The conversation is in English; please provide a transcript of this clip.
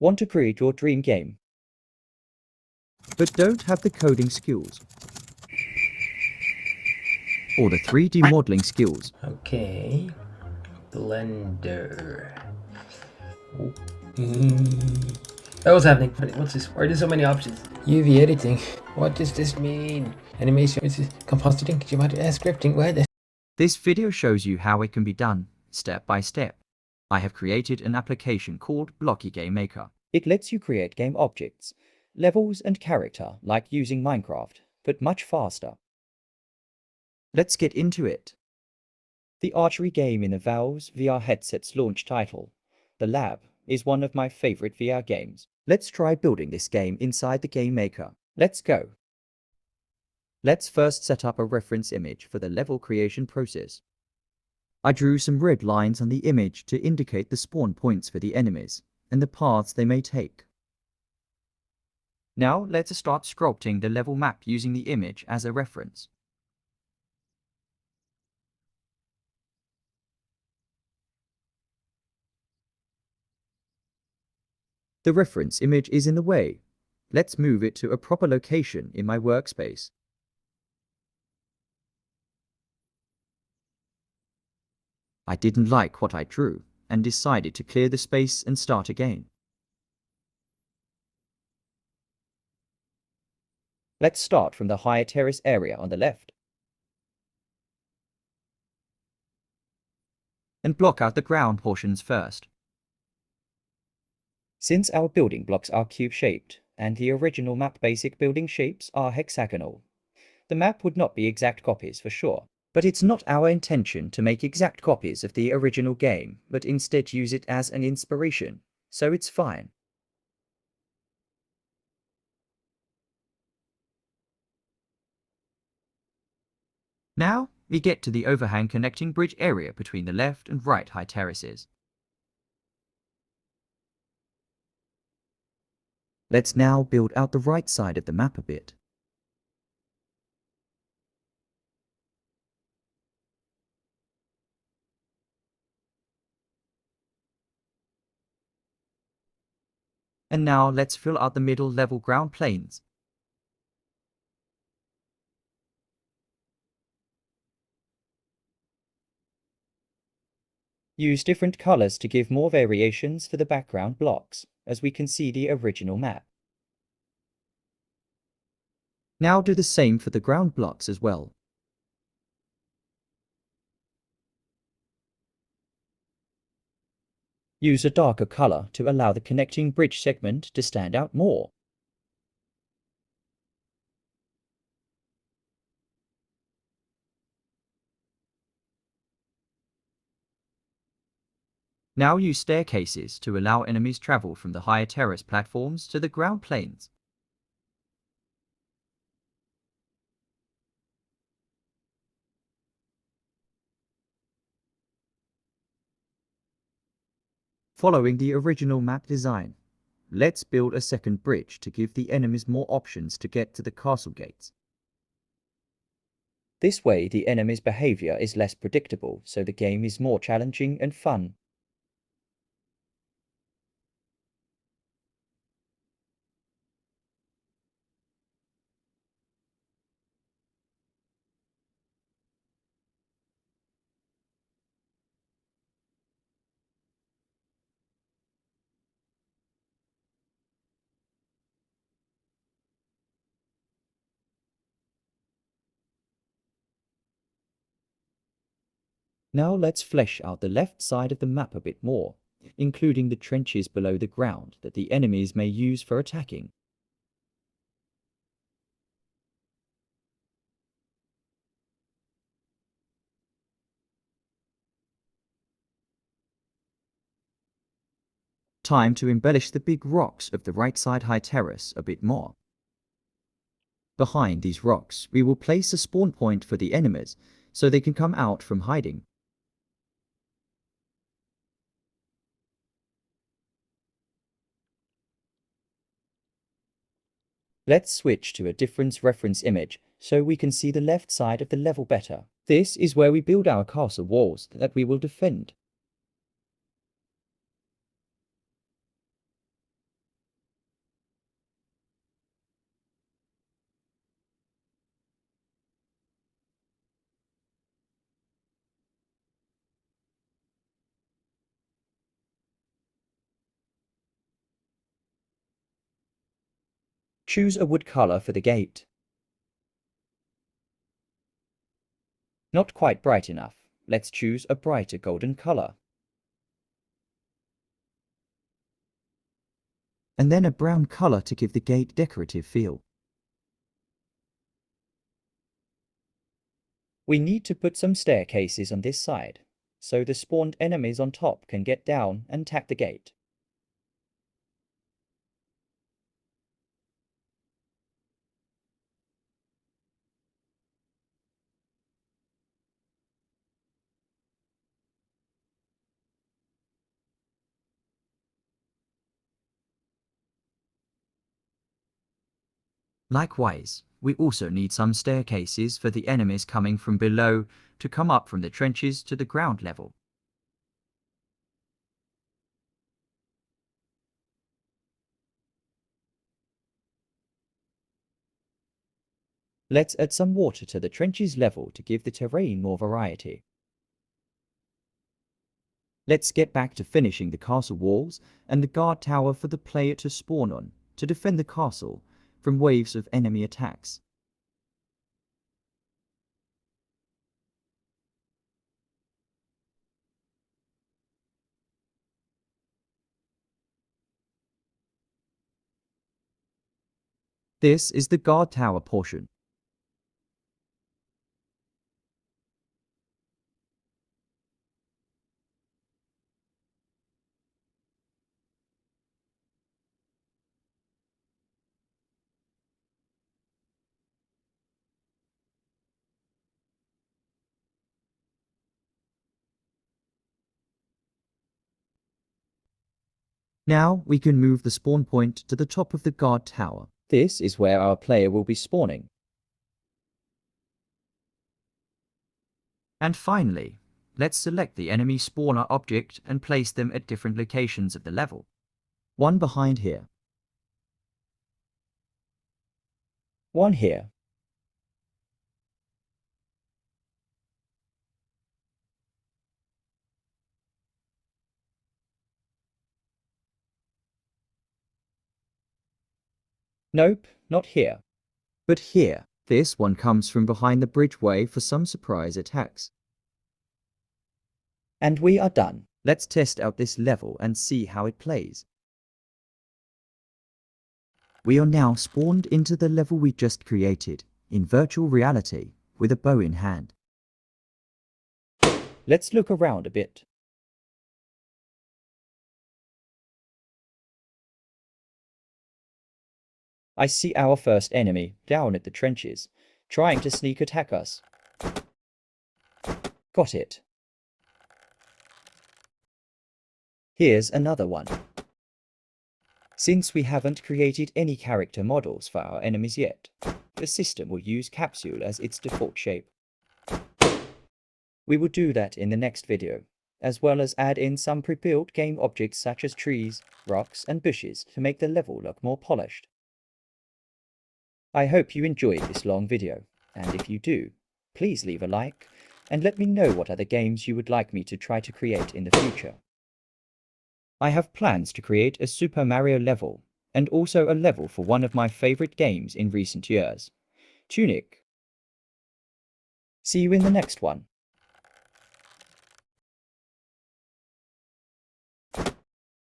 Want to create your dream game, but don't have the coding skills or the 3D modeling skills? Okay. Blender. Oh. What's happening? What's this? Why are there so many options? UV editing. What does this mean? Animation. Is it compositing? Scripting. What? This video shows you how it can be done, step by step. I have created an application called Blocky Game Maker. It lets you create game objects, levels and character like using Minecraft, but much faster. Let's get into it. The archery game in the Valve's VR headset's launch title, The Lab, is one of my favorite VR games. Let's try building this game inside the Game Maker. Let's go. Let's first set up a reference image for the level creation process. I drew some red lines on the image to indicate the spawn points for the enemies and the paths they may take. Now let's start sculpting the level map using the image as a reference. The reference image is in the way. Let's move it to a proper location in my workspace. I didn't like what I drew and decided to clear the space and start again. Let's start from the higher terrace area on the left and block out the ground portions first. Since our building blocks are cube-shaped and the original map basic building shapes are hexagonal, the map would not be exact copies for sure. But it's not our intention to make exact copies of the original game, but instead use it as an inspiration, so it's fine. Now, we get to the overhang connecting bridge area between the left and right high terraces. Let's now build out the right side of the map a bit. And now let's fill out the middle level ground planes. Use different colors to give more variations for the background blocks, as we can see the original map. Now do the same for the ground blocks as well. Use a darker color to allow the connecting bridge segment to stand out more. Now use staircases to allow enemies travel from the higher terrace platforms to the ground planes. Following the original map design, let's build a second bridge to give the enemies more options to get to the castle gates. This way the enemy's behavior is less predictable, so the game is more challenging and fun. Now let's flesh out the left side of the map a bit more, including the trenches below the ground that the enemies may use for attacking. Time to embellish the big rocks of the right side high terrace a bit more. Behind these rocks, we will place a spawn point for the enemies, so they can come out from hiding. Let's switch to a different reference image so we can see the left side of the level better. This is where we build our castle walls that we will defend. Choose a wood color for the gate. Not quite bright enough. Let's choose a brighter golden color. And then a brown color to give the gate decorative feel. We need to put some staircases on this side, so the spawned enemies on top can get down and tap the gate. Likewise, we also need some staircases for the enemies coming from below to come up from the trenches to the ground level. Let's add some water to the trenches level to give the terrain more variety. Let's get back to finishing the castle walls and the guard tower for the player to spawn on to defend the castle from waves of enemy attacks. This is the guard tower portion. Now we can move the spawn point to the top of the guard tower. This is where our player will be spawning. And finally, let's select the enemy spawner object and place them at different locations of the level. One behind here. One here. Nope, not here. But here. This one comes from behind the bridgeway for some surprise attacks. And we are done. Let's test out this level and see how it plays. We are now spawned into the level we just created, in virtual reality, with a bow in hand. Let's look around a bit. I see our first enemy down at the trenches, trying to sneak attack us. Got it. Here's another one. Since we haven't created any character models for our enemies yet, the system will use capsule as its default shape. We will do that in the next video, as well as add in some pre-built game objects such as trees, rocks and bushes to make the level look more polished. I hope you enjoyed this long video, and if you do, please leave a like and let me know what other games you would like me to try to create in the future. I have plans to create a Super Mario level, and also a level for one of my favorite games in recent years, Tunic. See you in the next one.